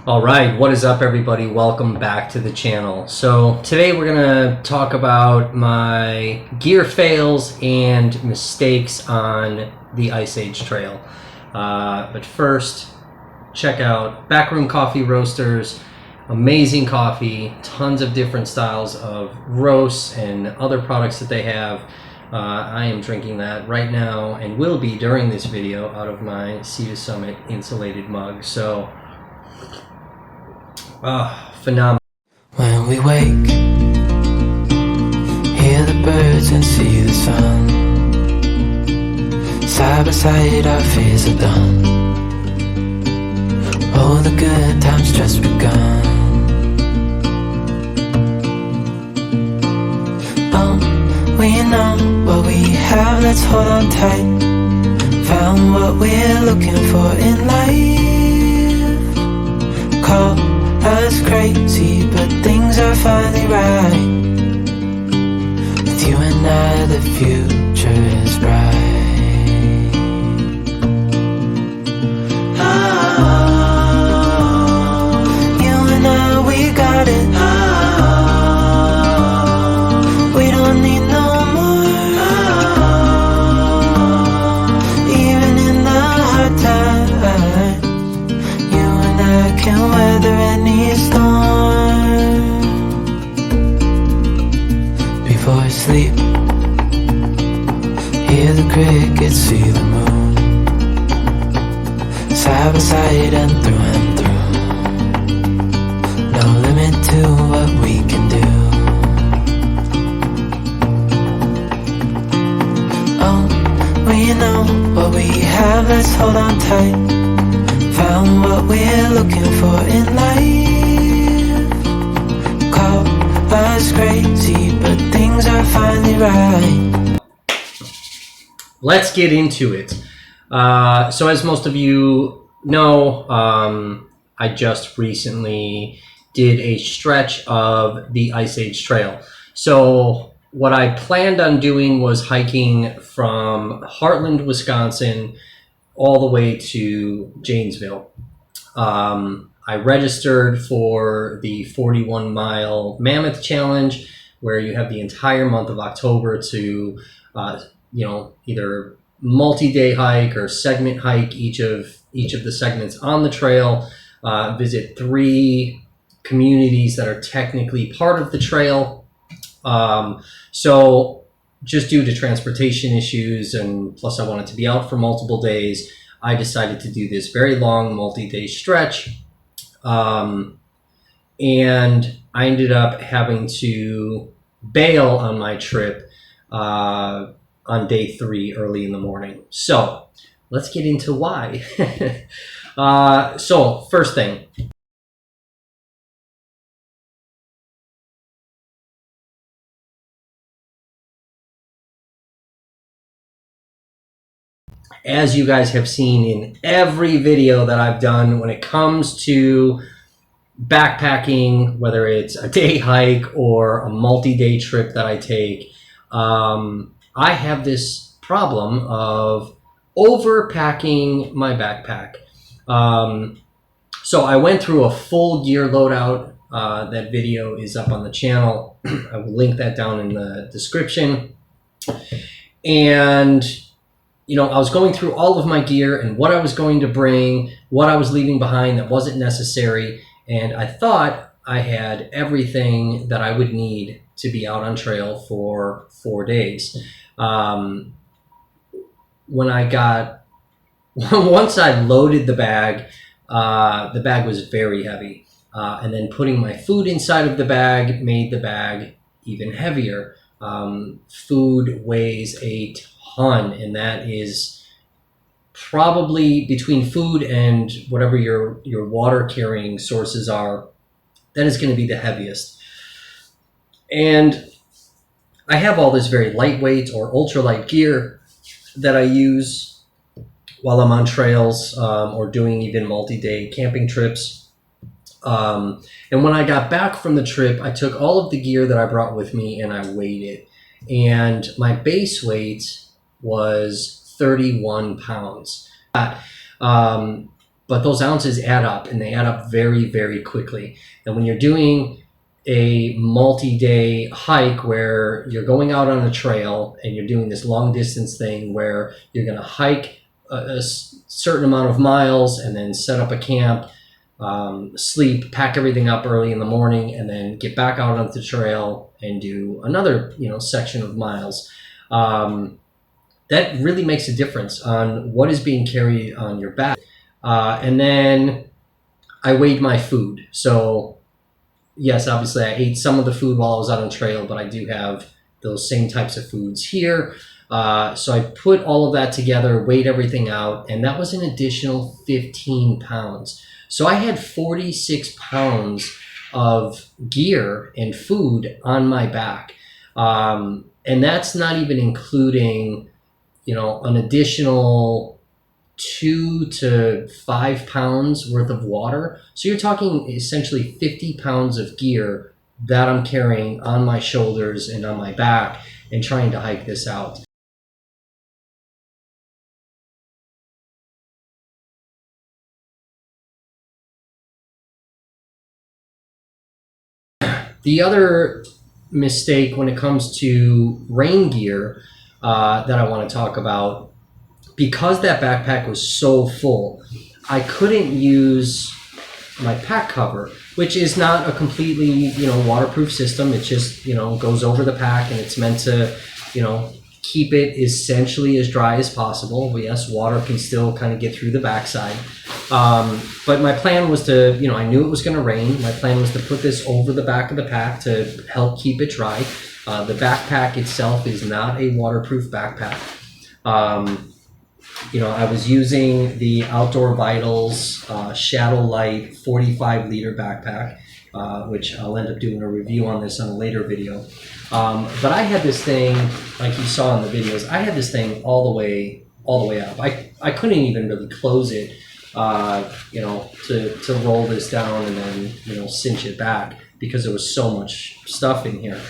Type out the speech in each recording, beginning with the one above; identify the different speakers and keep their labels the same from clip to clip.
Speaker 1: All right, what is up everybody? Welcome back to the channel. So today we're gonna talk about my gear fails and mistakes on the Ice Age Trail. But first, check out Backroom Coffee Roasters. Amazing coffee, tons of different styles of roasts and other products that they have. I am drinking that right now and will be during this video out of my Sea to Summit insulated mug. So phenomenal.
Speaker 2: When we wake, hear the birds and see the sun. Side by side our fears are done. Oh, the good times just begun. We know what we have, let's hold on tight. Found what we're looking for in life. Call us crazy, but things are finally right. With you and I, the future is bright. Oh, you and I, we got it. Oh, we don't need no more. Oh, even in the hard times, you and I can weather any storm. Before I sleep, hear the crickets, see the moon. Side by side and through. No limit to what we can do. Oh, we know what we have, let's hold on tight. Found what we're looking for in life. Call us crazy, but things are finally right.
Speaker 1: Let's get into it. So as most of you know, I just recently did a stretch of the Ice Age Trail. So what I planned on doing was hiking from Heartland, Wisconsin, all the way to Janesville. I registered for the 41-mile Mammoth Challenge, where you have the entire month of October to, either multi-day hike or segment hike each of the segments on the trail. Visit 3 communities that are technically part of the trail. So just due to transportation issues, and plus I wanted to be out for multiple days, I decided to do this very long multi-day stretch. And I ended up having to bail on my trip on day 3 early in the morning. So let's get into why. So first thing, as you guys have seen in every video that I've done, when it comes to backpacking, whether it's a day hike or a multi-day trip that I take, I have this problem of overpacking my backpack. So I went through a full gear loadout. That video is up on the channel. I will link that down in the description. And I was going through all of my gear and what I was going to bring, what I was leaving behind that wasn't necessary. And I thought I had everything that I would need to be out on trail for 4 days. Once I loaded the bag was very heavy. And then putting my food inside of the bag made the bag even heavier. Food weighs a ton, and that is probably, between food and whatever your water carrying sources are, that is going to be the heaviest. And I have all this very lightweight or ultralight gear that I use while I'm on trails, or doing even multi-day camping trips. And when I got back from the trip, I took all of the gear that I brought with me and I weighed it. And my base weight was 31 pounds. but those ounces add up, and they add up very, very quickly. And when you're doing a multi-day hike where you're going out on a trail and you're doing this long distance thing where you're going to hike a certain amount of miles and then set up a camp, sleep, pack everything up early in the morning, and then get back out on the trail and do another, section of miles. That really makes a difference on what is being carried on your back. And then I weighed my food. So yes, obviously I ate some of the food while I was out on trail, but I do have those same types of foods here. So I put all of that together, weighed everything out, and that was an additional 15 pounds. So I had 46 pounds of gear and food on my back. And that's not even including, an additional 2 to 5 pounds worth of water. So you're talking essentially 50 pounds of gear that I'm carrying on my shoulders and on my back and trying to hike this out. The other mistake when it comes to rain gear that I want to talk about, because that backpack was so full, I couldn't use my pack cover, which is not a completely, waterproof system. It just, goes over the pack, and it's meant to, keep it essentially as dry as possible. But yes, water can still kind of get through the backside. But my plan was to, I knew it was going to rain. My plan was to put this over the back of the pack to help keep it dry. The backpack itself is not a waterproof backpack. I was using the Outdoor Vitals Shadow Light 45-liter backpack, which I'll end up doing a review on this on a later video. But I had this thing, like you saw in the videos, I had this thing all the way up. I couldn't even really close it, to roll this down and then, cinch it back because there was so much stuff in here.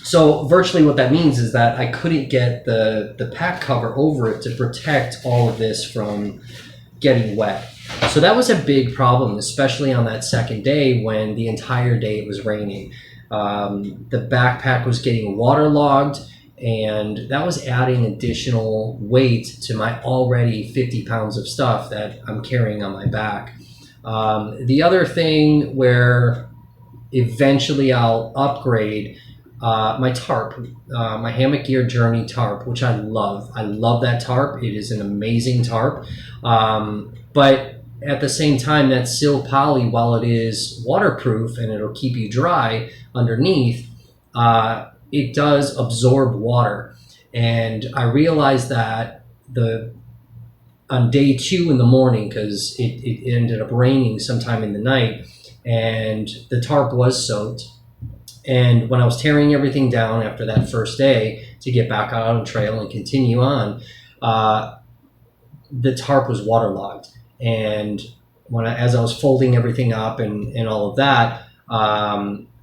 Speaker 1: So virtually what that means is that I couldn't get the pack cover over it to protect all of this from getting wet. So that was a big problem, especially on that second day when the entire day it was raining. The backpack was getting waterlogged, and that was adding additional weight to my already 50 pounds of stuff that I'm carrying on my back. The other thing where eventually I'll upgrade my tarp, my Hammock Gear Journey tarp, which I love. I love that tarp. It is an amazing tarp. But at the same time, that Sil Poly, while it is waterproof and it'll keep you dry underneath, it does absorb water. And I realized that on day 2 in the morning, because it ended up raining sometime in the night, and the tarp was soaked. And when I was tearing everything down after that first day to get back out on trail and continue on, the tarp was waterlogged. And as I was folding everything up and all of that,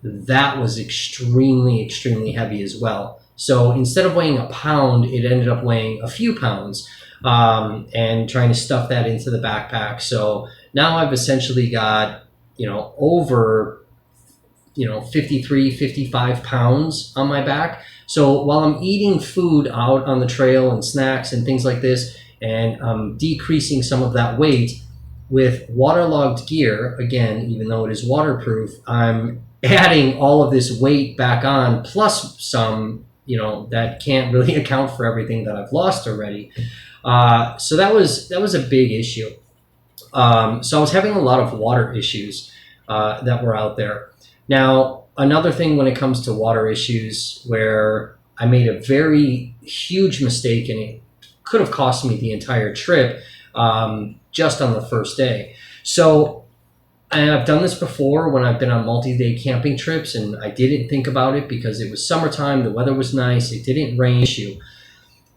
Speaker 1: that was extremely, extremely heavy as well. So instead of weighing a pound, it ended up weighing a few pounds, and trying to stuff that into the backpack. So now I've essentially got, over 53, 55 pounds on my back. So while I'm eating food out on the trail and snacks and things like this, and I'm decreasing some of that weight with waterlogged gear, again, even though it is waterproof, I'm adding all of this weight back on, plus some, that can't really account for everything that I've lost already. So that was a big issue. So I was having a lot of water issues that were out there. Now, another thing when it comes to water issues where I made a very huge mistake, and it could have cost me the entire trip just on the first day. So, and I've done this before when I've been on multi-day camping trips, and I didn't think about it because it was summertime, the weather was nice, it didn't rain.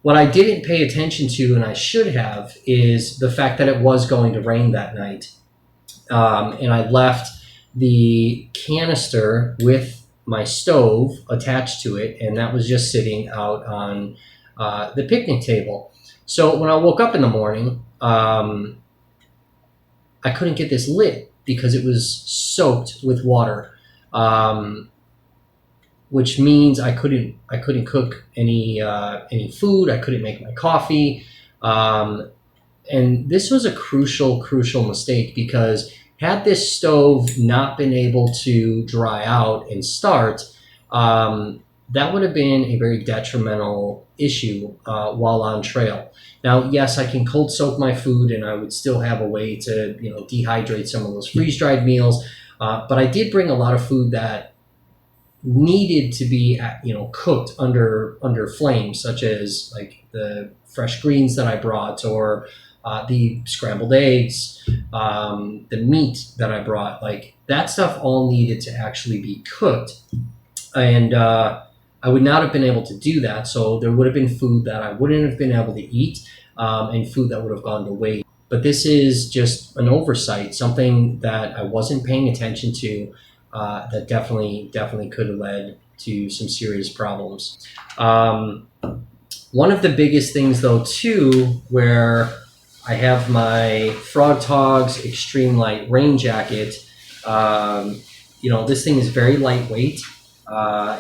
Speaker 1: What I didn't pay attention to, and I should have, is the fact that it was going to rain that night. And I left the canister with my stove attached to it, and that was just sitting out on the picnic table. So when I woke up in the morning, I couldn't get this lit because it was soaked with water, which means I couldn't cook any food. I couldn't make my coffee, and this was a crucial mistake, because had this stove not been able to dry out and start, that would have been a very detrimental issue while on trail. Now, yes, I can cold soak my food, and I would still have a way to, dehydrate some of those freeze dried meals. But I did bring a lot of food that needed to be, cooked under flames, such as like the fresh greens that I brought, or the scrambled eggs, the meat that I brought. Like, that stuff all needed to actually be cooked, and I would not have been able to do that. So there would have been food that I wouldn't have been able to eat, and food that would have gone to waste. But this is just an oversight, something that I wasn't paying attention to, that definitely could have led to some serious problems. One of the biggest things, though, too, where I have my Frog Togs Extreme Light rain jacket. This thing is very lightweight.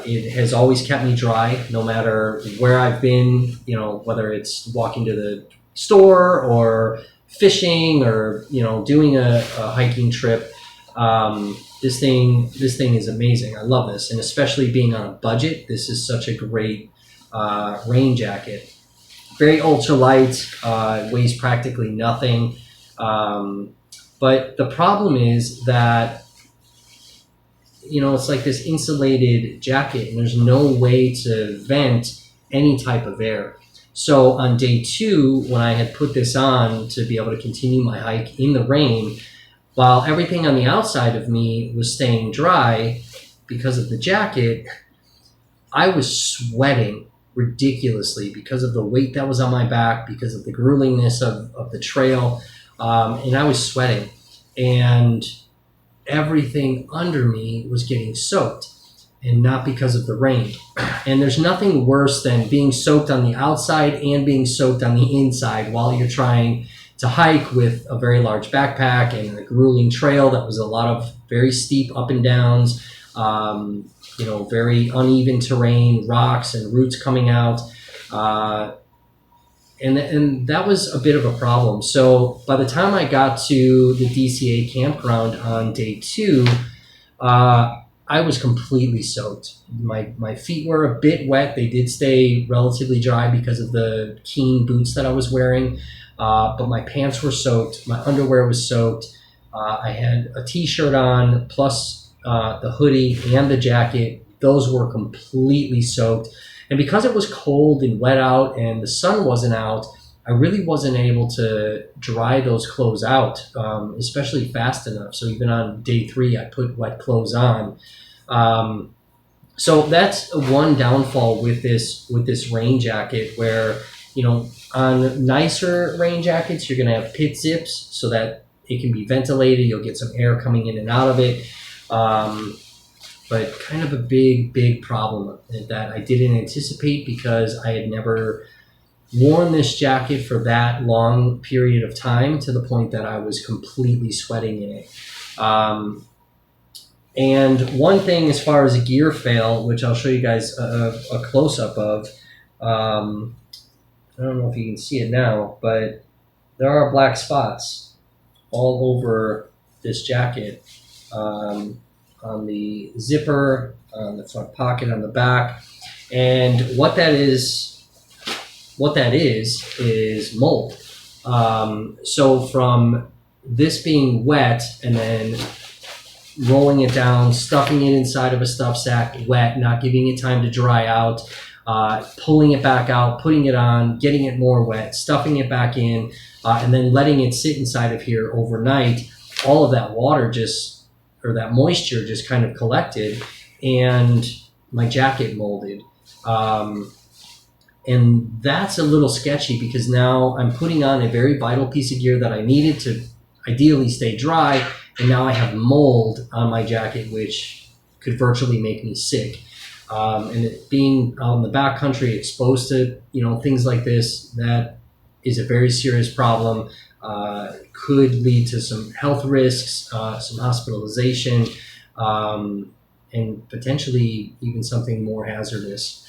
Speaker 1: It has always kept me dry, no matter where I've been, whether it's walking to the store or fishing or, doing a hiking trip. This thing is amazing. I love this. And especially being on a budget, this is such a great rain jacket. Very ultralight, weighs practically nothing. But the problem is that, it's like this insulated jacket, and there's no way to vent any type of air. So on day 2, when I had put this on to be able to continue my hike in the rain, while everything on the outside of me was staying dry because of the jacket, I was sweating ridiculously because of the weight that was on my back, because of the gruelingness of the trail, and I was sweating, and everything under me was getting soaked, and not because of the rain. And there's nothing worse than being soaked on the outside and being soaked on the inside while you're trying to hike with a very large backpack and a grueling trail that was a lot of very steep up and downs, very uneven terrain, rocks and roots coming out. And that was a bit of a problem. So by the time I got to the DCA campground on day 2, I was completely soaked. My feet were a bit wet. They did stay relatively dry because of the Keen boots that I was wearing. But my pants were soaked. My underwear was soaked. I had a t-shirt on, plus the hoodie and the jacket. Those were completely soaked. And because it was cold and wet out and the sun wasn't out, I really wasn't able to dry those clothes out, especially fast enough. So even on day 3, I put wet clothes on. So that's one downfall with this rain jacket, where, on nicer rain jackets, you're going to have pit zips so that it can be ventilated. You'll get some air coming in and out of it. But kind of a big problem that I didn't anticipate, because I had never worn this jacket for that long period of time, to the point that I was completely sweating in it. And one thing, as far as a gear fail, which I'll show you guys a close-up of, I don't know if you can see it now, but there are black spots all over this jacket. On the zipper, on the front pocket, on the back. And what that is mold. So from this being wet and then rolling it down, stuffing it inside of a stuff sack, wet, not giving it time to dry out, pulling it back out, putting it on, getting it more wet, stuffing it back in, and then letting it sit inside of here overnight, all of that water that moisture just kind of collected, and my jacket molded. And that's a little sketchy, because now I'm putting on a very vital piece of gear that I needed to ideally stay dry, and now I have mold on my jacket, which could virtually make me sick. And it being out in the backcountry, exposed to things like this, that is a very serious problem. could lead to some health risks, some hospitalization, and potentially even something more hazardous.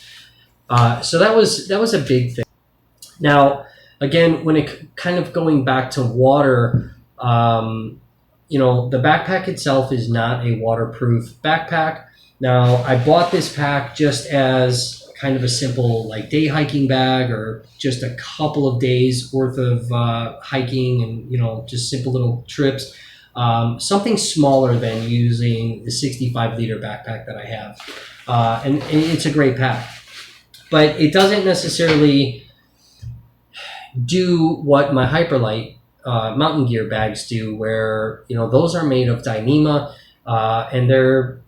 Speaker 1: So that was a big thing. Now, again, when it kind of going back to water, the backpack itself is not a waterproof backpack. Now, I bought this pack just as kind of a simple like day hiking bag, or just a couple of days worth of hiking, and just simple little trips. Something smaller than using the 65-liter backpack that I have, and it's a great pack, but it doesn't necessarily do what my Hyperlite mountain gear bags do, where those are made of Dyneema, and they're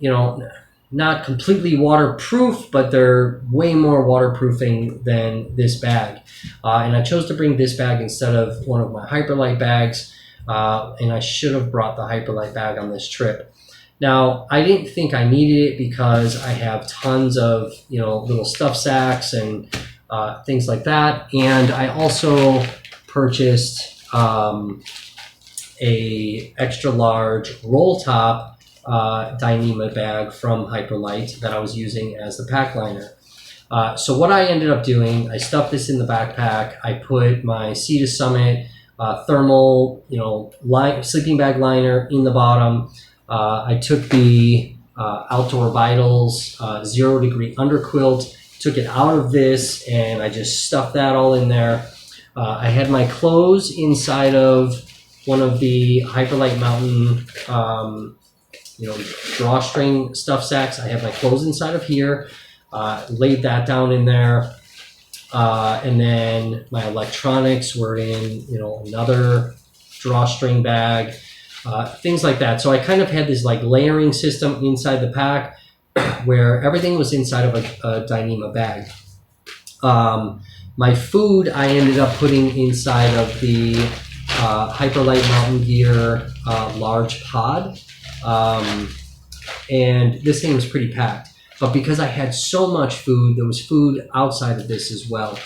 Speaker 1: not completely waterproof, but they're way more waterproofing than this bag. And I chose to bring this bag instead of one of my Hyperlite bags, and I should have brought the Hyperlite bag on this trip. Now, I didn't think I needed it because I have tons of little stuff sacks and things like that, and I also purchased a extra large roll top Dyneema bag from Hyperlite that I was using as the pack liner. So what I ended up doing, I stuffed this in the backpack. I put my Sea to Summit thermal, sleeping bag liner in the bottom. I took the Outdoor Vitals 0 degree underquilt, took it out of this, and I just stuffed that all in there. I had my clothes inside of one of the Hyperlite Mountain drawstring stuff sacks. I have my clothes inside of here, laid that down in there, and then my electronics were in another drawstring bag, things like that. So I kind of had this like layering system inside the pack where everything was inside of a Dyneema bag. My food I ended up putting inside of the Hyperlite Mountain Gear large pod. And this thing was pretty packed, but because I had so much food, there was food outside of this as well.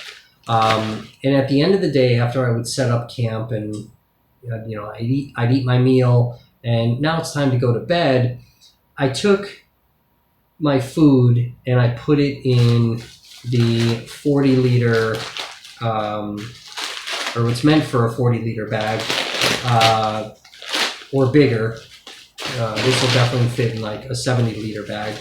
Speaker 1: And at the end of the day, after I would set up camp and I'd eat my meal, and now it's time to go to bed, I took my food and I put it in the 40-liter, or what's meant for a 40-liter bag, or bigger. This will definitely fit in like a 70-liter bag.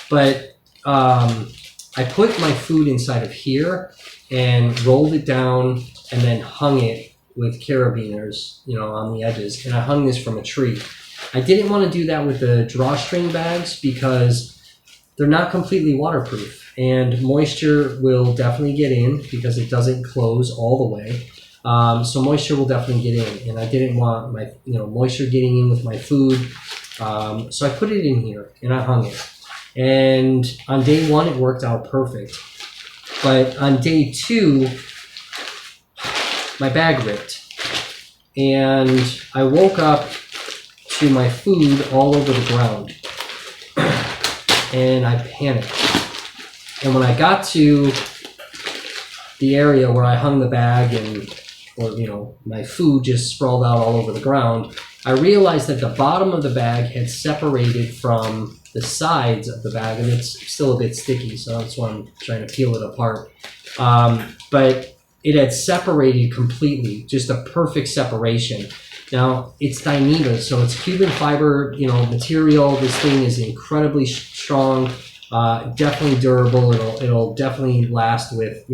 Speaker 1: But I put my food inside of here and rolled it down and then hung it with carabiners, on the edges. And I hung this from a tree. I didn't want to do that with the drawstring bags because they're not completely waterproof. And moisture will definitely get in because it doesn't close all the way. So moisture will definitely get in. And I didn't want my moisture getting in with my food. So I put it in here and I hung it. And on day one, it worked out perfect. But on day two, my bag ripped. And I woke up to my food all over the ground. And I panicked. And when I got to the area where I hung the bag my food just sprawled out all over the ground, I realized that the bottom of the bag had separated from the sides of the bag, and it's still a bit sticky, so that's why I'm trying to peel it apart. But it had separated completely, just a perfect separation. Now, it's Dyneema, so it's Cuban fiber, material. This thing is incredibly strong, definitely durable. It'll definitely last with,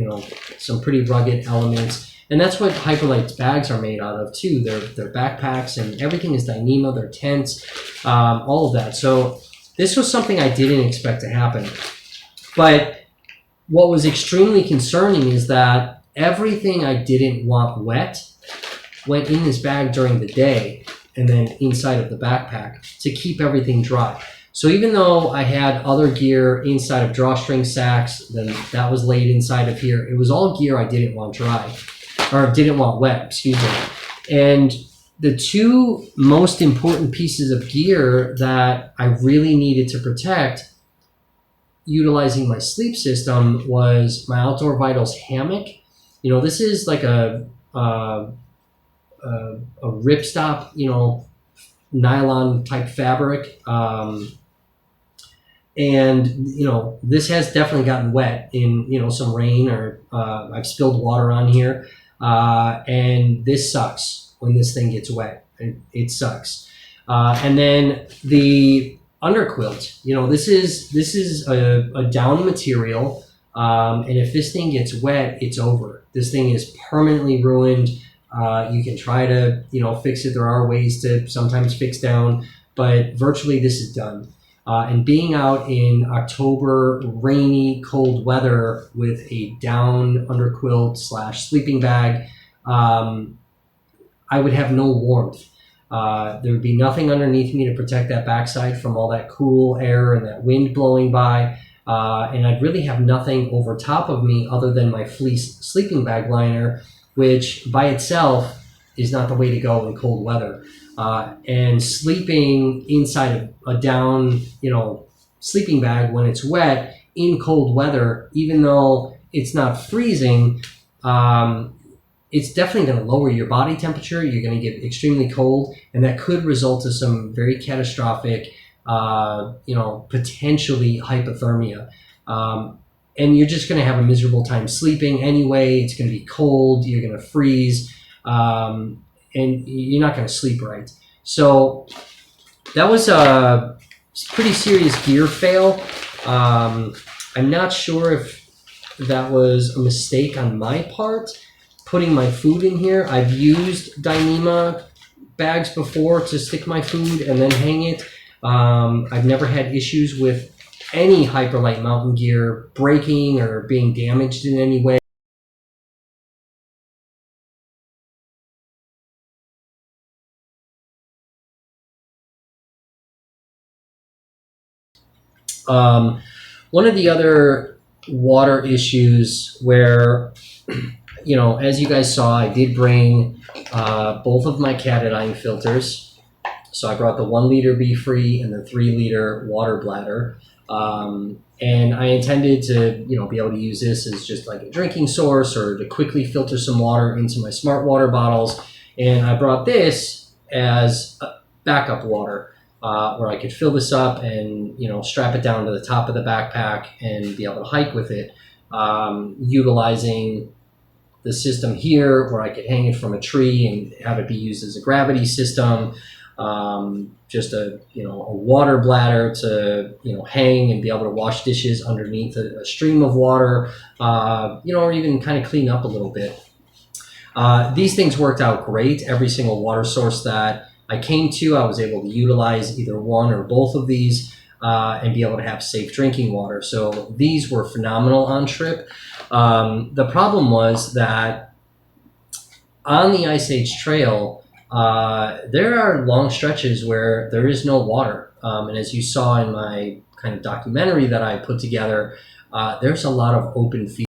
Speaker 1: some pretty rugged elements. And that's what Hyperlite's bags are made out of too. They're backpacks, and everything is Dyneema, their tents, all of that. So this was something I didn't expect to happen. But what was extremely concerning is that everything I didn't want wet went in this bag during the day and then inside of the backpack to keep everything dry. So even though I had other gear inside of drawstring sacks, then that was laid inside of here, it was all gear I didn't want dry, or didn't want wet, excuse me. And the two most important pieces of gear that I really needed to protect utilizing my sleep system was my Outdoor Vitals hammock. This is like a a ripstop, nylon type fabric. And this has definitely gotten wet in some rain, or I've spilled water on here, and this sucks when this thing gets wet. It sucks. And then the underquilt, this is a down material, and if this thing gets wet, it's over. This thing is permanently ruined. You can try to fix it. There are ways to sometimes fix down, but virtually this is done. And being out in October, rainy, cold weather with a down underquilt / sleeping bag, I would have no warmth. There would be nothing underneath me to protect that backside from all that cool air and that wind blowing by. And I'd really have nothing over top of me other than my fleece sleeping bag liner, which by itself is not the way to go in cold weather. And sleeping inside of a down, sleeping bag when it's wet in cold weather, even though it's not freezing, it's definitely going to lower your body temperature. You're going to get extremely cold, and that could result in some very catastrophic, potentially hypothermia. And you're just going to have a miserable time sleeping anyway. It's going to be cold. You're going to freeze. And you're not going to sleep right. So that was a pretty serious gear fail. I'm not sure if that was a mistake on my part, putting my food in here. I've used Dyneema bags before to stick my food and then hang it. I've never had issues with any Hyperlite mountain gear breaking or being damaged in any way. One of the other water issues where, as you guys saw, I did bring both of my Katadyn filters. So I brought the 1 liter BeFree and the 3 liter water bladder. And I intended to, be able to use this as just like a drinking source or to quickly filter some water into my Smart Water bottles. And I brought this as backup water. Where I could fill this up and strap it down to the top of the backpack and be able to hike with it, utilizing the system here where I could hang it from a tree and have it be used as a gravity system, just a water bladder to hang and be able to wash dishes underneath a stream of water, or even kind of clean up a little bit. These things worked out great. Every single water source that I came to, I was able to utilize either one or both of these and be able to have safe drinking water. So these were phenomenal on trip. The problem was that on the Ice Age Trail, there are long stretches where there is no water. And as you saw in my kind of documentary that I put together, there's a lot of open fields.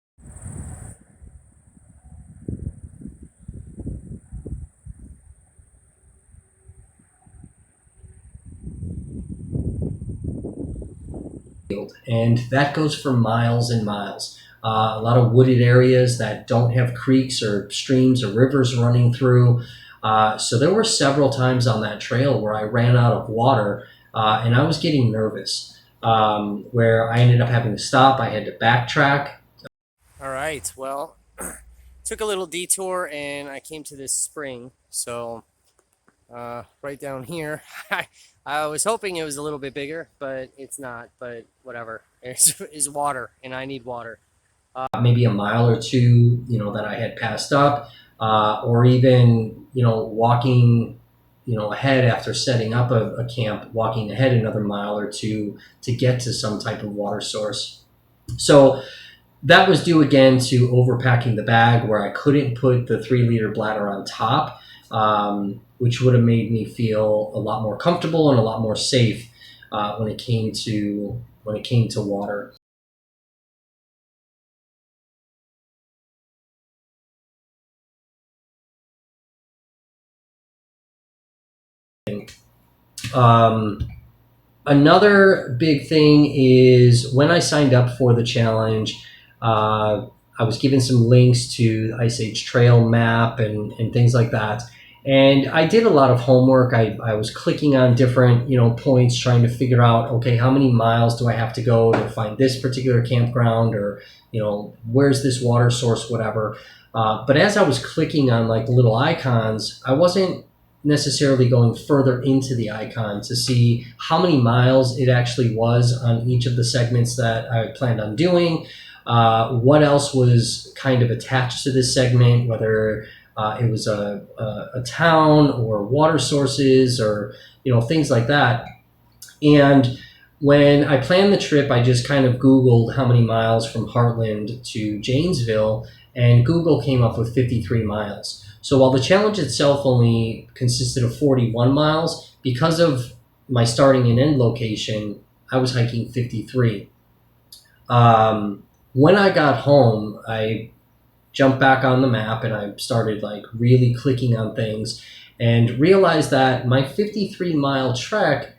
Speaker 1: And that goes for miles and miles. A lot of wooded areas that don't have creeks or streams or rivers running through. So there were several times on that trail where I ran out of water and I was getting nervous, where I ended up having to stop. I had to backtrack. All right, well, took a little detour and I came to this spring. So right down here, I was hoping it was a little bit bigger, but it's not, but whatever. It's water, and I need water. Maybe a mile or two, that I had passed up, or even, walking, ahead after setting up a camp, walking ahead another mile or two to get to some type of water source. So that was due again to overpacking the bag where I couldn't put the 3 liter bladder on top. Which would have made me feel a lot more comfortable and a lot more safe when it came to water. Another big thing is when I signed up for the challenge, I was given some links to the Ice Age Trail map and things like that. And I did a lot of homework. I was clicking on different, points, trying to figure out, okay, how many miles do I have to go to find this particular campground, or, where's this water source, whatever. But as I was clicking on like little icons, I wasn't necessarily going further into the icon to see how many miles it actually was on each of the segments that I planned on doing. What else was kind of attached to this segment, whether it was a town or water sources or things like that. And when I planned the trip, I just kind of Googled how many miles from Heartland to Janesville, and Google came up with 53 miles. So while the challenge itself only consisted of 41 miles, because of my starting and end location, I was hiking 53. When I got home, I jumped back on the map and I started like really clicking on things and realized that my 53-mile trek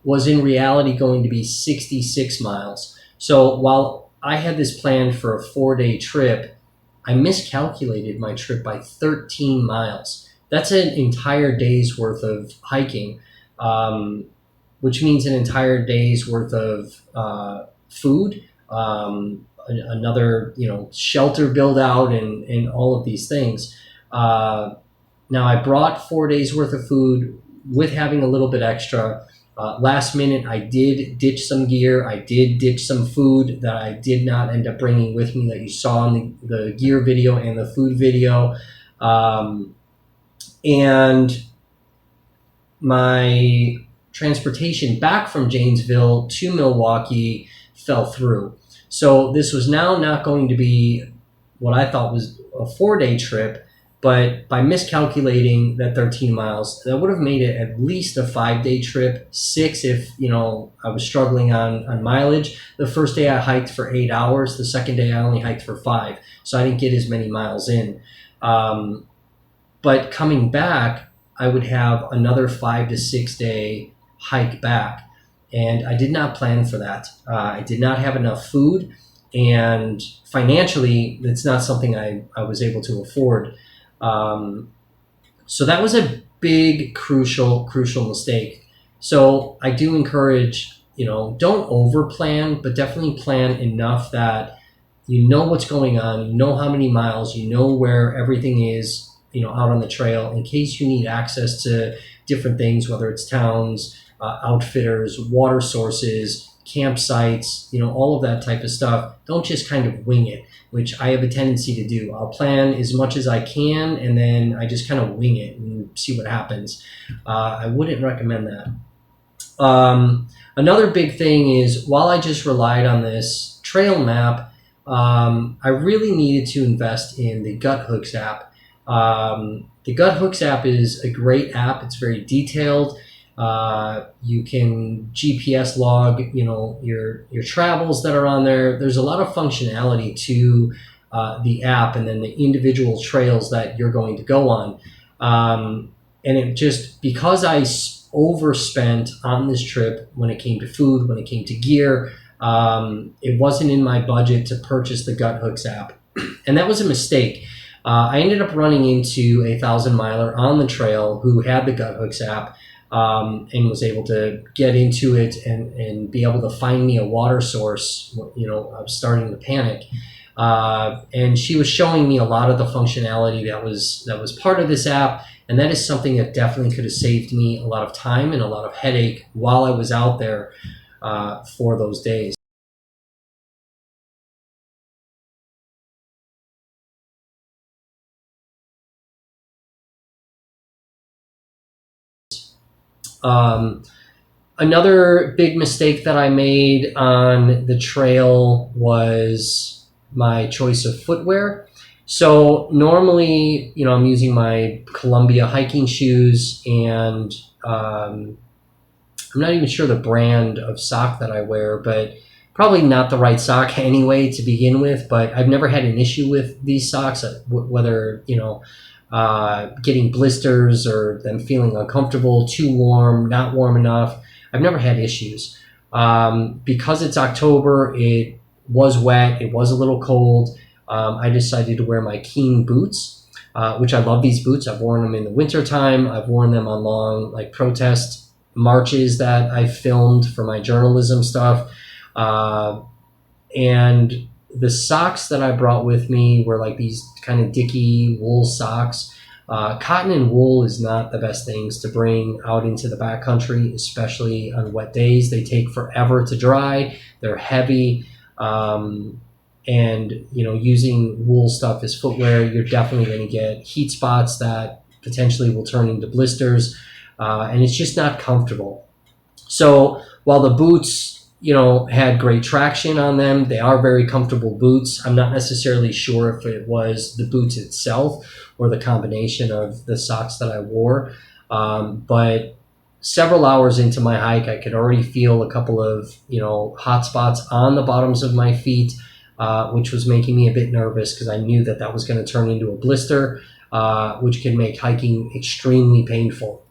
Speaker 1: was in reality going to be 66 miles. So while I had this planned for a 4-day trip, I miscalculated my trip by 13 miles. That's an entire day's worth of hiking, which means an entire day's worth of food, another shelter build out, and all of these things. Now I brought 4 days worth of food with having a little bit extra. Last minute, I did ditch some gear. I did ditch some food that I did not end up bringing with me that you saw in the gear video and the food video. And my transportation back from Janesville to Milwaukee fell through. So this was now not going to be what I thought was a 4-day trip, but by miscalculating that 13 miles, that would have made it at least a 5-day trip, 6 if, I was struggling on mileage. The first day I hiked for 8 hours. The second day I only hiked for 5. So I didn't get as many miles in. But coming back, I would have another 5 to 6 day hike back. And I did not plan for that. I did not have enough food. And financially, it's not something I was able to afford. So that was a big, crucial mistake. So I do encourage, don't over plan, but definitely plan enough that you know what's going on, you know how many miles, you know where everything is, out on the trail in case you need access to different things, whether it's towns, outfitters, water sources, campsites, all of that type of stuff. Don't just kind of wing it, which I have a tendency to do. I'll plan as much as I can, and then I just kind of wing it and see what happens. I wouldn't recommend that. Another big thing is, while I just relied on this trail map, I really needed to invest in the Guthooks app. The Guthooks app is a great app. It's very detailed. You can GPS log, your travels that are on there. There's a lot of functionality to the app, and then the individual trails that you're going to go on. And it just, because I overspent on this trip when it came to food, when it came to gear, it wasn't in my budget to purchase the Guthooks app. And that was a mistake. I ended up running into a 1,000-miler on the trail who had the Guthooks app, and was able to get into it and be able to find me a water source. I was starting to panic. And she was showing me a lot of the functionality that was part of this app, and that is something that definitely could have saved me a lot of time and a lot of headache while I was out there for those days. Another big mistake that I made on the trail was my choice of footwear. So normally, I'm using my Columbia hiking shoes, and I'm not even sure the brand of sock that I wear, but probably not the right sock anyway to begin with. But I've never had an issue with these socks, whether, getting blisters or them feeling uncomfortable, too warm, not warm enough. I've never had issues. Because it's October, it was wet, it was a little cold. I decided to wear my Keen boots. which I love these boots. I've worn them in the wintertime. I've worn them on long like protest marches that I filmed for my journalism stuff. And the socks that I brought with me were like these kind of dicky wool socks. Cotton and wool is not the best things to bring out into the backcountry, especially on wet days. They take forever to dry. They're heavy. And, you know, using wool stuff as footwear, you're definitely going to get heat spots that potentially will turn into blisters. And it's just not comfortable. So while the boots, you know, had great traction on them, they are very comfortable boots. I'm not necessarily sure if it was the boots itself or the combination of the socks that I wore. But several hours into my hike, I could already feel a couple of, you know, hot spots on the bottoms of my feet, which was making me a bit nervous because I knew that that was going to turn into a blister, which can make hiking extremely painful.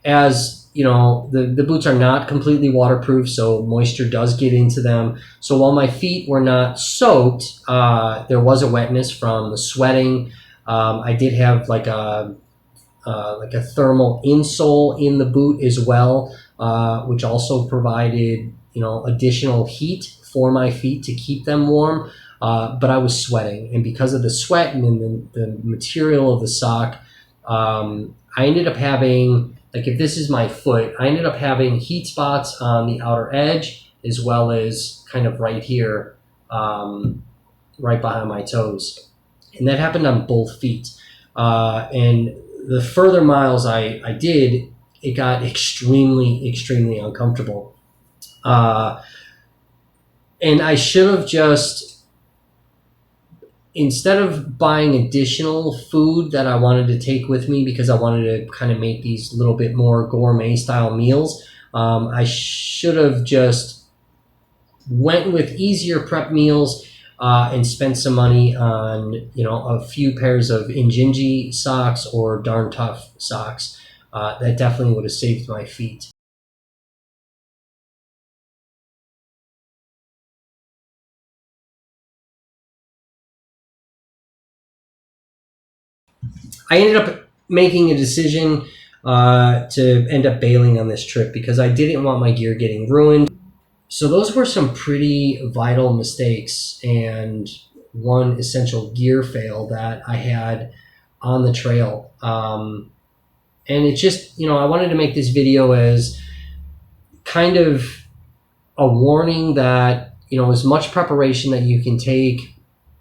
Speaker 1: As you know, the boots are not completely waterproof, so moisture does get into them. So while my feet were not soaked, there was a wetness from the sweating. I did have like a thermal insole in the boot as well, which also provided, you know, additional heat for my feet to keep them warm. But I was sweating, and because of the sweat and the material of the sock, I ended up having, like, if this is my foot, I ended up having heat spots on the outer edge as well as kind of right here, right behind my toes. And that happened on both feet. And the further miles I did, it got extremely, extremely uncomfortable. And I should have just, instead of buying additional food that I wanted to take with me because I wanted to kind of make these little bit more gourmet style meals, I should have just went with easier prep meals and spent some money on, you know, a few pairs of Injinji socks or Darn Tough socks. That definitely would have saved my feet. I ended up making a decision to end up bailing on this trip because I didn't want my gear getting ruined. So those were some pretty vital mistakes and one essential gear fail that I had on the trail. And it just, you know, I wanted to make this video as kind of a warning that, you know, as much preparation that you can take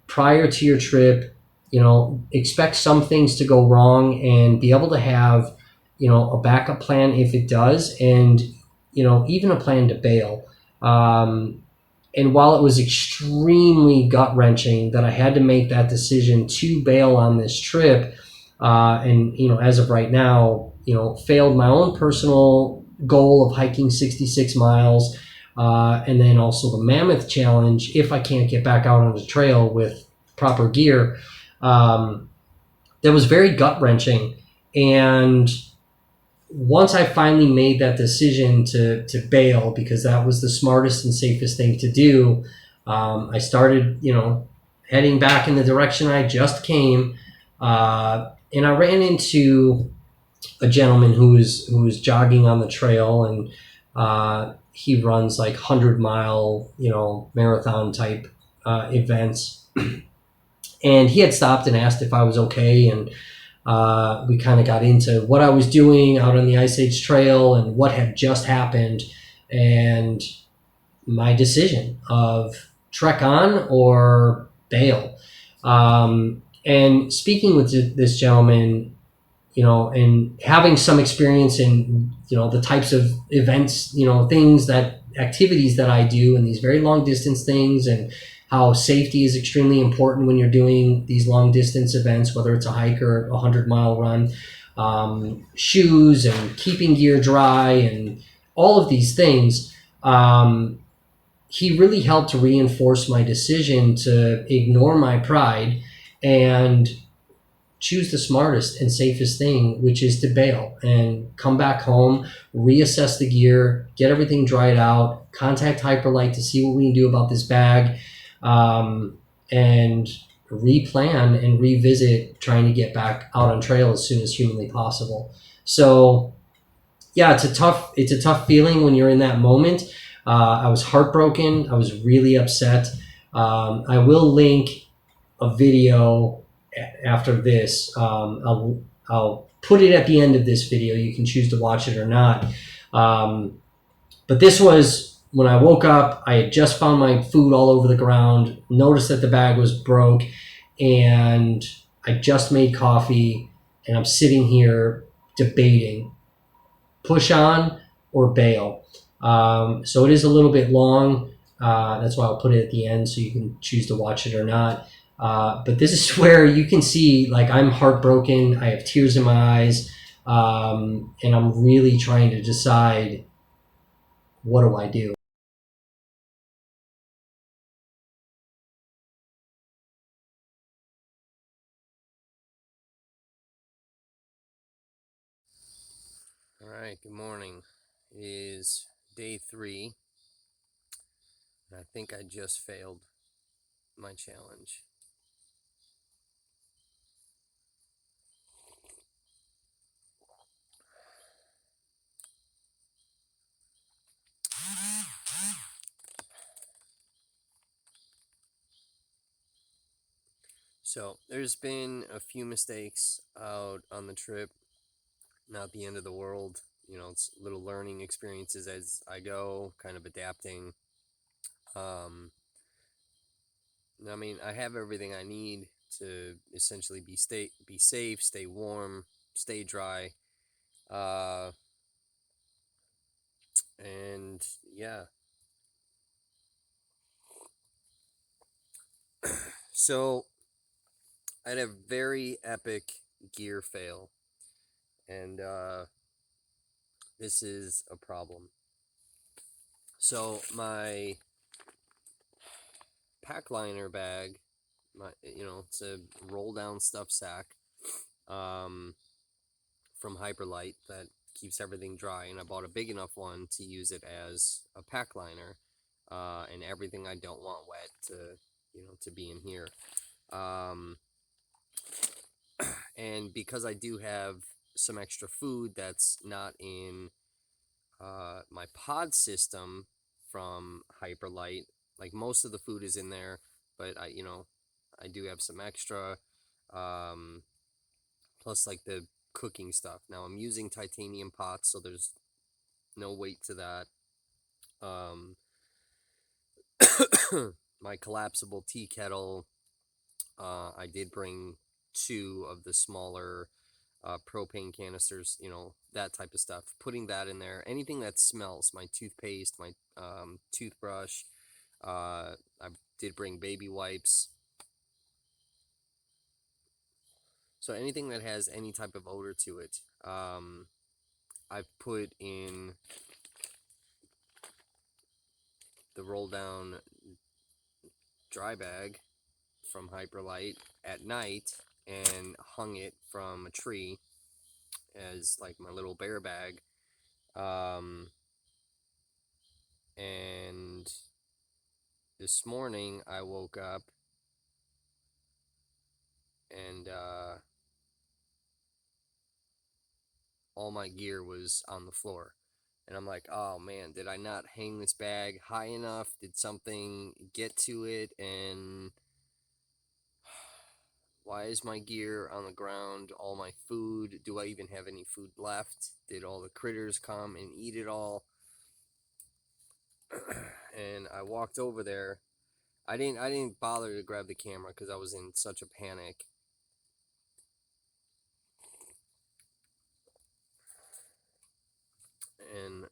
Speaker 1: prior to your trip, you know, expect some things to go wrong and be able to have, you know, a backup plan if it does, and, you know, even a plan to bail. And while it was extremely gut-wrenching that I had to make that decision to bail on this trip, and, you know, as of right now, you know, failed my own personal goal of hiking 66 miles, and then also the Mammoth Challenge if I can't get back out on the trail with proper gear. That was very gut-wrenching. And once I finally made that decision to bail, because that was the smartest and safest thing to do, I started, you know, heading back in the direction I just came. And I ran into a gentleman who was jogging on the trail, and he runs like 100-mile, you know, marathon type events. And he had stopped and asked if I was okay, and we kind of got into what I was doing out on the Ice Age Trail and what had just happened, and my decision of trek on or bail. And speaking with this gentleman, you know, and having some experience in, you know, the types of events, you know, activities that I do and these very long distance things, and how safety is extremely important when you're doing these long distance events, whether it's a hike or a 100-mile run, shoes and keeping gear dry and all of these things. He really helped to reinforce my decision to ignore my pride and choose the smartest and safest thing, which is to bail and come back home, reassess the gear, get everything dried out, contact Hyperlite to see what we can do about this bag, and replan and revisit trying to get back out on trail as soon as humanly possible. So yeah, it's a tough feeling when you're in that moment. I was heartbroken. I was really upset. I will link a video after this. I'll put it at the end of this video. You can choose to watch it or not. But this was when I woke up. I had just found my food all over the ground, noticed that the bag was broke, and I just made coffee, and I'm sitting here debating push on or bail. So it is a little bit long. That's why I'll put it at the end so you can choose to watch it or not. But this is where you can see, like, I'm heartbroken. I have tears in my eyes. And I'm really trying to decide, what do I do?
Speaker 3: All right, good morning. It is day 3, and I think I just failed my challenge. So there's been a few mistakes out on the trip, not the end of the world. You know, it's little learning experiences as I go, kind of adapting. I mean, I have everything I need to essentially be safe, stay warm, stay dry, and yeah. So I had a very epic gear fail, and this is a problem. So my pack liner bag, it's a roll down stuff sack from Hyperlite that keeps everything dry, and I bought a big enough one to use it as a pack liner, and everything I don't want wet to be in here. And because I do have some extra food that's not in my pod system from Hyperlite, like most of the food is in there, but I do have some extra, plus like the cooking stuff. Now I'm using titanium pots, so there's no weight to that. My collapsible tea kettle, I did bring 2 of the smaller propane canisters, that type of stuff. Putting that in there, anything that smells, my toothpaste, my toothbrush. I did bring baby wipes. So anything that has any type of odor to it, I've put in the roll down dry bag from Hyperlite at night and hung it from a tree as like my little bear bag. And this morning I woke up and all my gear was on the floor. And I'm like, oh man, did I not hang this bag high enough? Did something get to it? And why is my gear on the ground? All my food, do I even have any food left? Did all the critters come and eat it all? And I walked over there. I didn't bother to grab the camera because I was in such a panic. And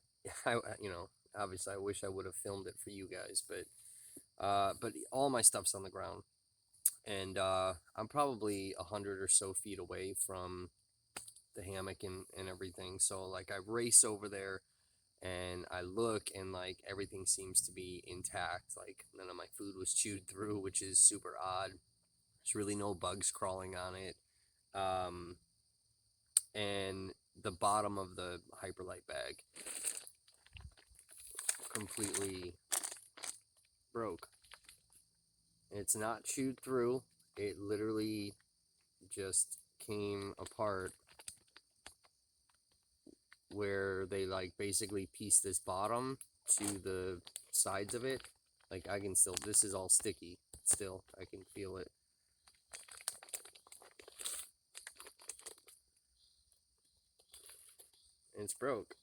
Speaker 3: obviously I wish I would have filmed it for you guys, but all my stuff's on the ground, and I'm probably 100 or so feet away from the hammock and everything. So like I race over there and I look, and like everything seems to be intact. Like none of my food was chewed through, which is super odd. There's really no bugs crawling on it. And the bottom of the Hyperlite bag completely broke. It's not chewed through. it literally just came apart where they like basically pieced this bottom to the sides of it. Like I can still, this is all sticky still, I can feel it. And it's broke.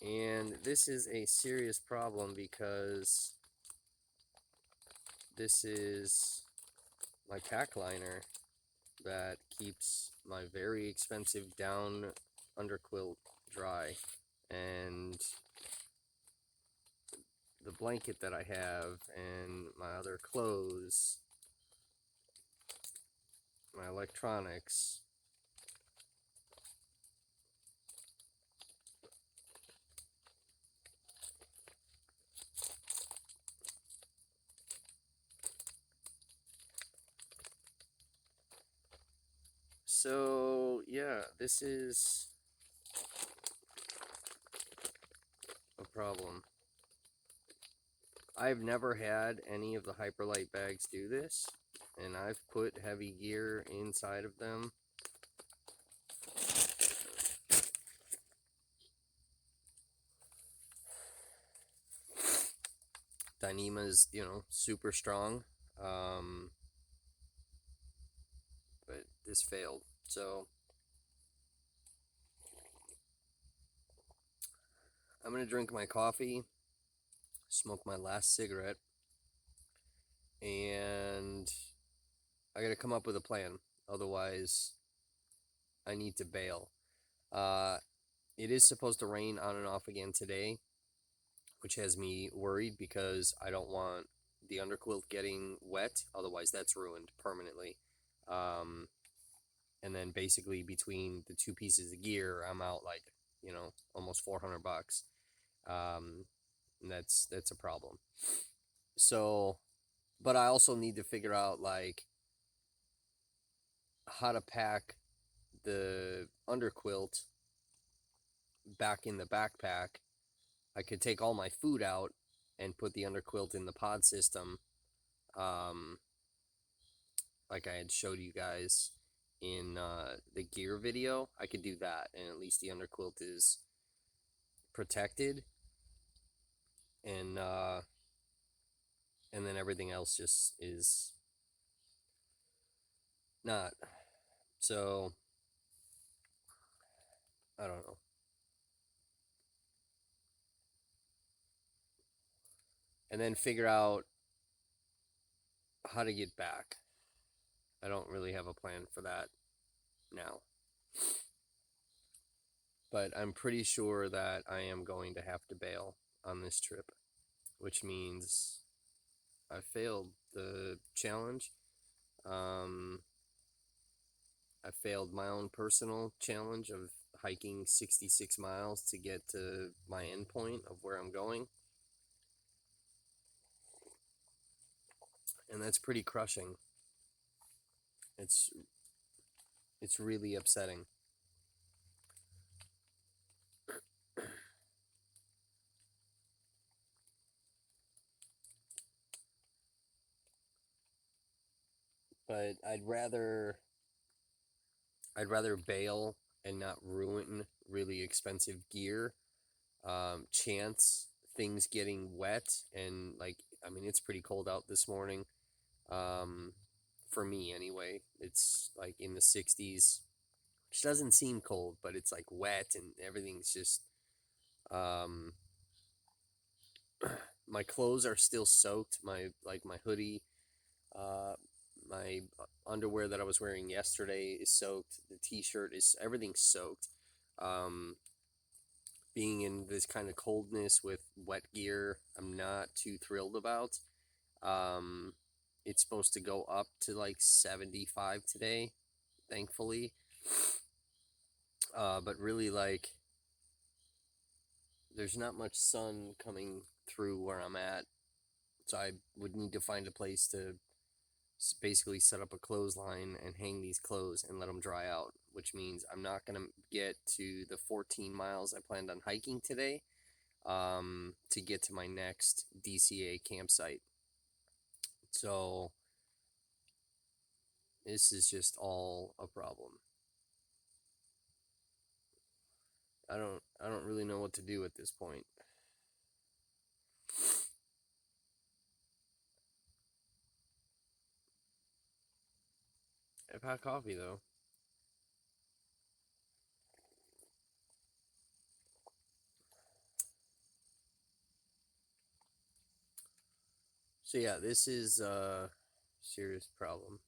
Speaker 3: And this is a serious problem because this is my pack liner that keeps my very expensive down underquilt dry. And the blanket that I have and my other clothes, my electronics, so yeah, this is a problem. I've never had any of the Hyperlite bags do this, and I've put heavy gear inside of them. Dyneema's, you know, super strong, but this failed. So I'm gonna drink my coffee, smoke my last cigarette, and I gotta come up with a plan. Otherwise, I need to bail. It is supposed to rain on and off again today, which has me worried because I don't want the underquilt getting wet. Otherwise, that's ruined permanently. And then basically between the two pieces of gear, I'm out like, you know, almost $400. And that's a problem. So, but I also need to figure out like how to pack the underquilt back in the backpack. I could take all my food out and put the underquilt in the pod system, like I had showed you guys in the gear video. I could do that, and at least the underquilt is protected, and then everything else just is not. So I don't know. And then figure out how to get back. I don't really have a plan for that now. But I'm pretty sure that I am going to have to bail on this trip, which means I failed the challenge. I failed my own personal challenge of hiking 66 miles to get to my endpoint of where I'm going. And that's pretty crushing. It's really upsetting. But I'd rather bail and not ruin really expensive gear. Chance things getting wet, and like, I mean, it's pretty cold out this morning. For me anyway, it's like in the 60s, which doesn't seem cold, but it's like wet and everything's just, my clothes are still soaked. My hoodie, my underwear that I was wearing yesterday is soaked. The t-shirt is, everything's soaked. Being in this kind of coldness with wet gear, I'm not too thrilled about. It's supposed to go up to like 75 today, thankfully. But really, like, there's not much sun coming through where I'm at, so I would need to find a place to basically set up a clothesline and hang these clothes and let them dry out, which means I'm not going to get to the 14 miles I planned on hiking today. to get to my next DCA campsite. So this is just all a problem. I don't really know what to do at this point. I've had coffee though. So yeah, this is a serious problem.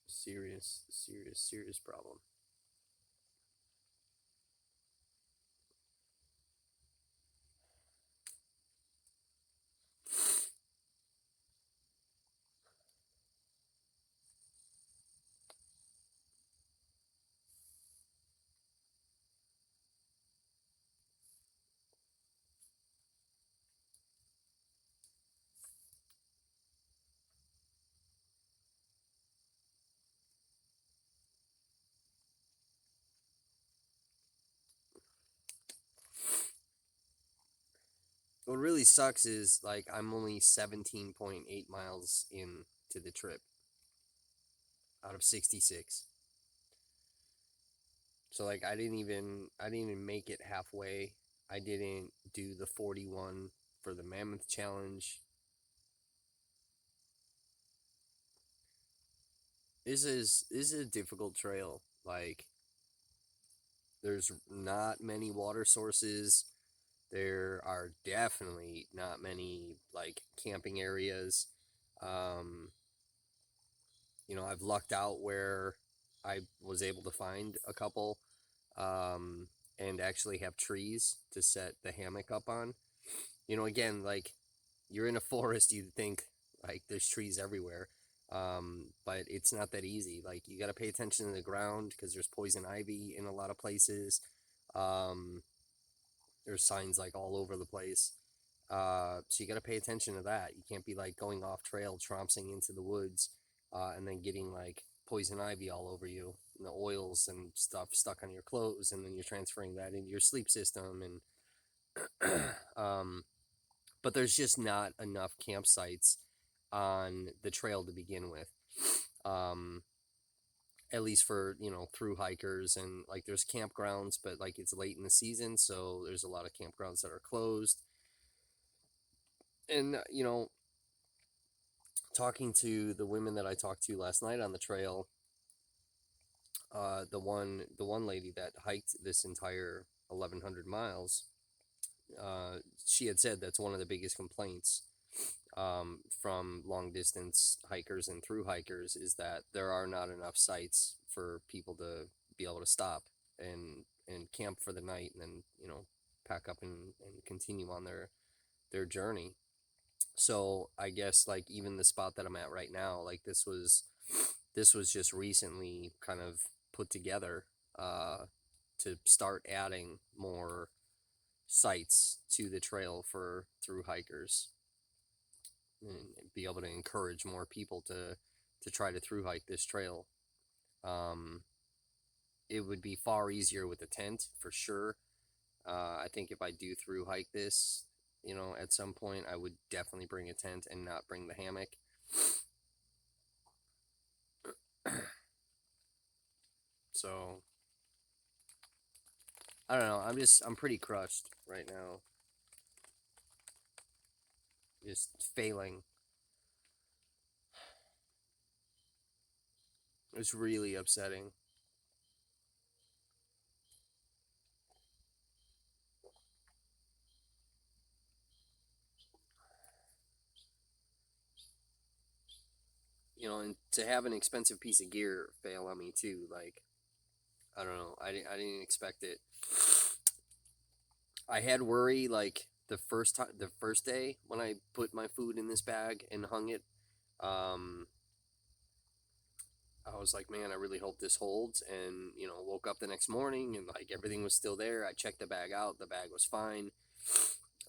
Speaker 3: Serious problem. What really sucks is like I'm only 17.8 miles into the trip out of 66. So like I didn't even make it halfway. I didn't do the 41 for the Mammoth Challenge. This is a difficult trail. Like there's not many water sources. There are definitely not many like camping areas. Um, I've lucked out where I was able to find a couple, um, and actually have trees to set the hammock up on. Again, like you're in a forest, you'd think like there's trees everywhere. But it's not that easy. Like you got to pay attention to the ground because there's poison ivy in a lot of places. Um, there's signs like all over the place. So you got to pay attention to that. You can't be like going off trail, trompsing into the woods, and then getting like poison ivy all over you, and the oils and stuff stuck on your clothes, and then you're transferring that into your sleep system. And but there's just not enough campsites on the trail to begin with. Um, at least for through hikers, and like there's campgrounds, but like it's late in the season, so there's a lot of campgrounds that are closed. And talking to the women that I talked to last night on the trail, the one lady that hiked this entire 1,100 miles, she had said that's one of the biggest complaints, from long distance hikers and through hikers, is that there are not enough sites for people to be able to stop and camp for the night, and then pack up and continue on their journey. So I guess like even the spot that I'm at right now, like this was just recently kind of put together, to start adding more sites to the trail for through hikers, and be able to encourage more people to try to through hike this trail. Um, it would be far easier with a tent for sure. I think if I do through hike this, at some point, I would definitely bring a tent and not bring the hammock. So I don't know. I'm pretty crushed right now. Just failing. It's really upsetting. And to have an expensive piece of gear fail on me too, like I don't know. I didn't expect it. I had worry like the first day when I put my food in this bag and hung it. Um, I was like, man, I really hope this holds. And woke up the next morning and like everything was still there. I checked the bag out. The bag was fine.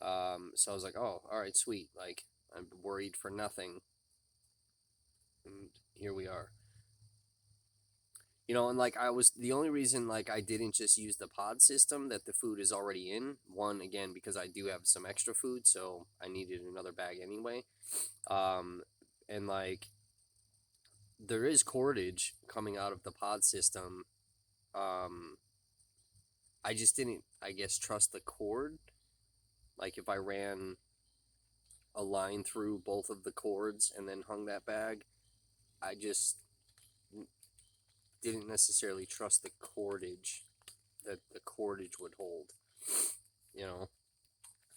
Speaker 3: So I was like, oh, all right, sweet. Like I'm worried for nothing. And here we are. You know, and like the only reason like I didn't just use the pod system that the food is already in, one, again, because I do have some extra food, so I needed another bag anyway. Um, and like there is cordage coming out of the pod system. Um, I just didn't, I guess, trust the cord. Like if I ran a line through both of the cords and then hung that bag, I just didn't necessarily trust the cordage that the cordage would hold. You know,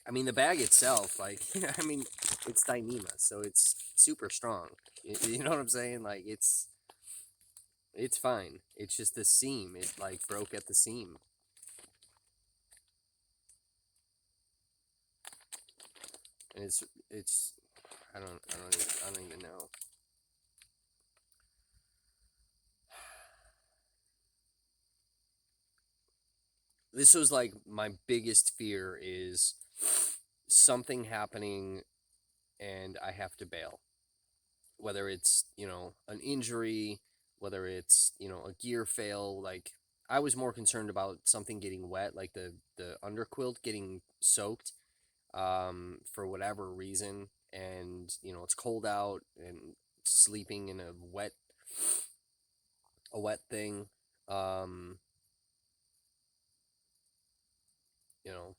Speaker 3: I mean, the bag itself, like, I mean, it's Dyneema, so it's super strong. You know what I'm saying? Like, it's fine. It's just the seam. It like broke at the seam. And it's I don't even know. This was like my biggest fear is something happening and I have to bail. Whether it's, you know, an injury, whether it's, you know, a gear fail, like I was more concerned about something getting wet, like the underquilt getting soaked for whatever reason, and you know it's cold out and sleeping in a wet thing, um, you know.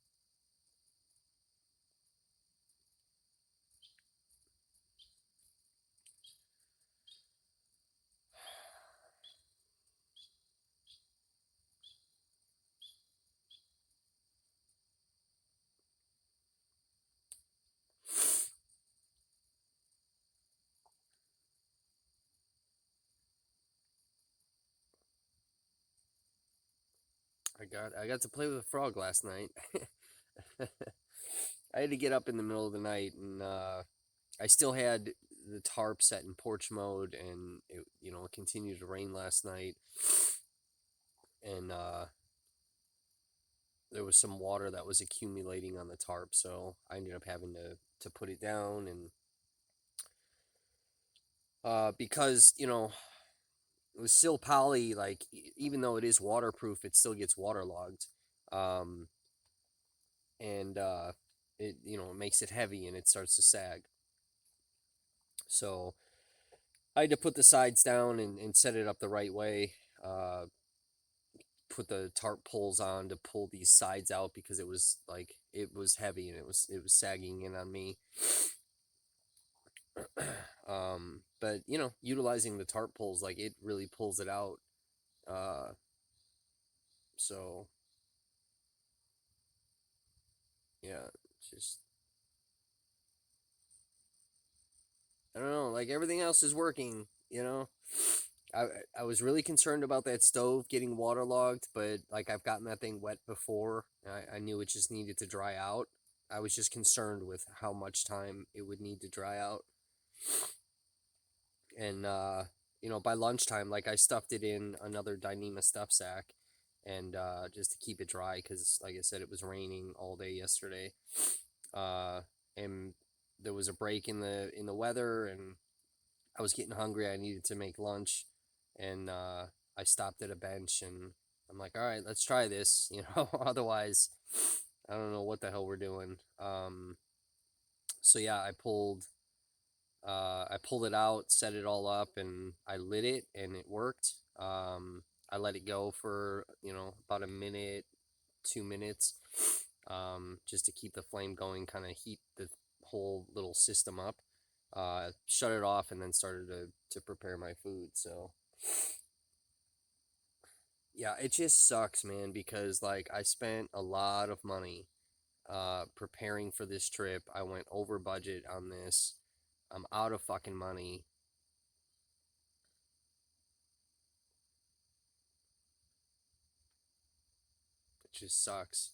Speaker 3: I got to play with a frog last night. I had to get up in the middle of the night, and I still had the tarp set in porch mode, and it continued to rain last night, and there was some water that was accumulating on the tarp, so I ended up having to put it down, and because with Sil Poly, like even though it is waterproof, it still gets waterlogged, um, and it makes it heavy and it starts to sag. So I had to put the sides down and set it up the right way. Uh, put the tarp poles on to pull these sides out because it was heavy and it was sagging in on me. But utilizing the tarp poles, like it really pulls it out. Uh, so yeah, just I don't know, like everything else is working, you know. I I was really concerned about that stove getting waterlogged, but like I've gotten that thing wet before. I knew it just needed to dry out. I was just concerned with how much time it would need to dry out. And by lunchtime, like I stuffed it in another Dyneema stuff sack, and just to keep it dry, because like I said, it was raining all day yesterday. And there was a break in the weather, and I was getting hungry. I needed to make lunch, and I stopped at a bench, and I'm like, all right, let's try this. Otherwise, I don't know what the hell we're doing. So yeah, I pulled it out, set it all up, and I lit it, and it worked. I let it go for about a minute, 2 minutes, just to keep the flame going, kind of heat the whole little system up. Shut it off, and then started to prepare my food. So yeah, it just sucks, man, because like I spent a lot of money preparing for this trip. I went over budget on this. I'm out of fucking money. It just sucks.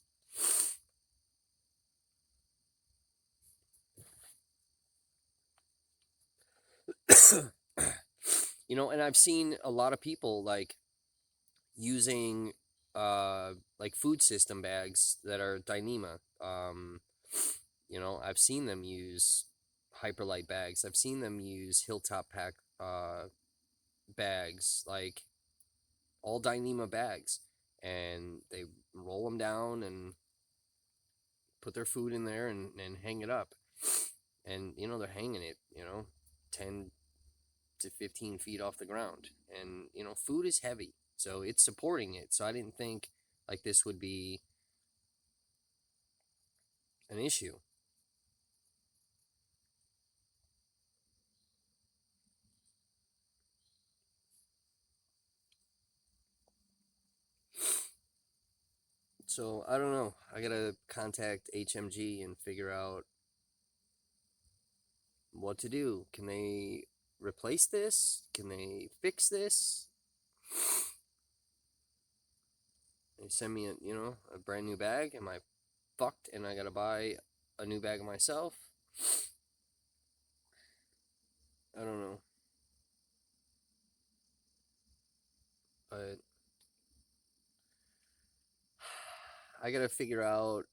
Speaker 3: And I've seen a lot of people like using like food system bags that are Dyneema. I've seen them use Hyperlight bags. I've seen them use Hilltop Pack bags. Like all Dyneema bags, and they roll them down and put their food in there and hang it up. And, you know, they're hanging it, you know, 10 to 15 feet off the ground. And, you know, food is heavy, so it's supporting it. So I didn't think like this would be an issue. So I don't know. I gotta contact HMG and figure out what to do. Can they replace this? Can they fix this? They send me a brand new bag. Am I fucked and I gotta buy a new bag myself? I don't know. But I gotta figure out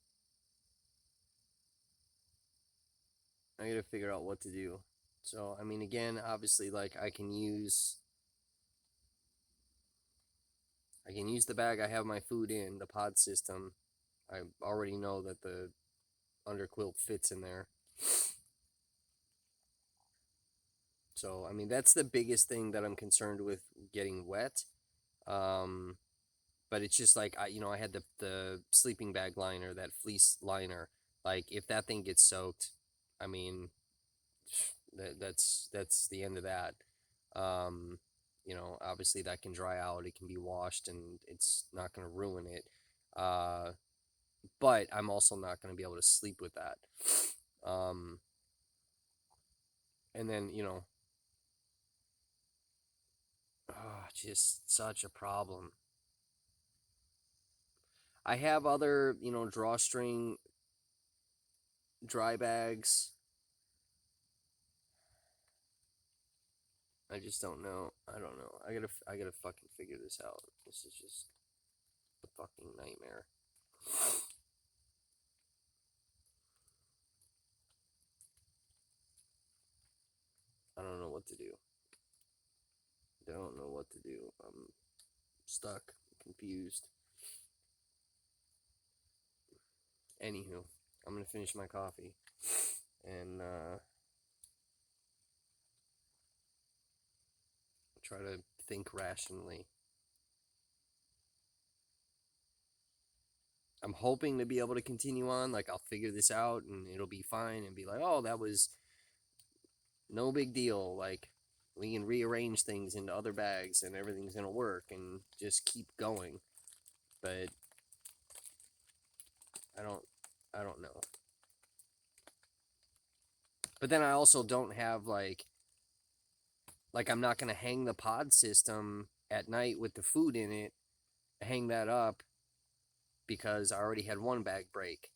Speaker 3: what to do. So I mean, again, obviously, like I can use the bag I have my food in, the pod system. I already know that the underquilt fits in there. So I mean, that's the biggest thing that I'm concerned with getting wet. Um, but it's just like I had the sleeping bag liner, that fleece liner. Like if that thing gets soaked, I mean, that's the end of that. Um, obviously that can dry out, it can be washed, and it's not going to ruin it. Uh, but I'm also not going to be able to sleep with that. And then just such a problem. I have other drawstring dry bags. I just don't know. I don't know. I gotta fucking figure this out. This is just a fucking nightmare. I don't know what to do. Don't know what to do. I'm stuck, confused. Anywho, I'm gonna finish my coffee and try to think rationally. I'm hoping to be able to continue on. Like I'll figure this out and it'll be fine and be like, oh, that was no big deal. Like we can rearrange things into other bags and everything's gonna work and just keep going. But I don't know. But then I also don't have like I'm not gonna hang the pod system at night with the food in it, hang that up because I already had one bag break.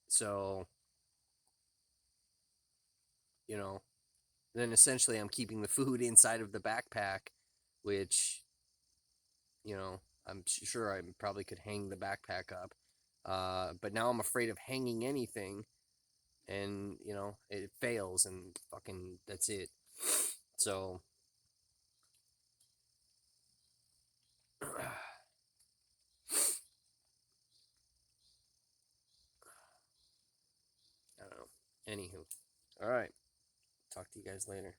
Speaker 3: So, then essentially I'm keeping the food inside of the backpack, which, I'm sure I probably could hang the backpack up. But now I'm afraid of hanging anything and, it fails and fucking that's it. So, I don't know. Anywho. All right. Talk to you guys later.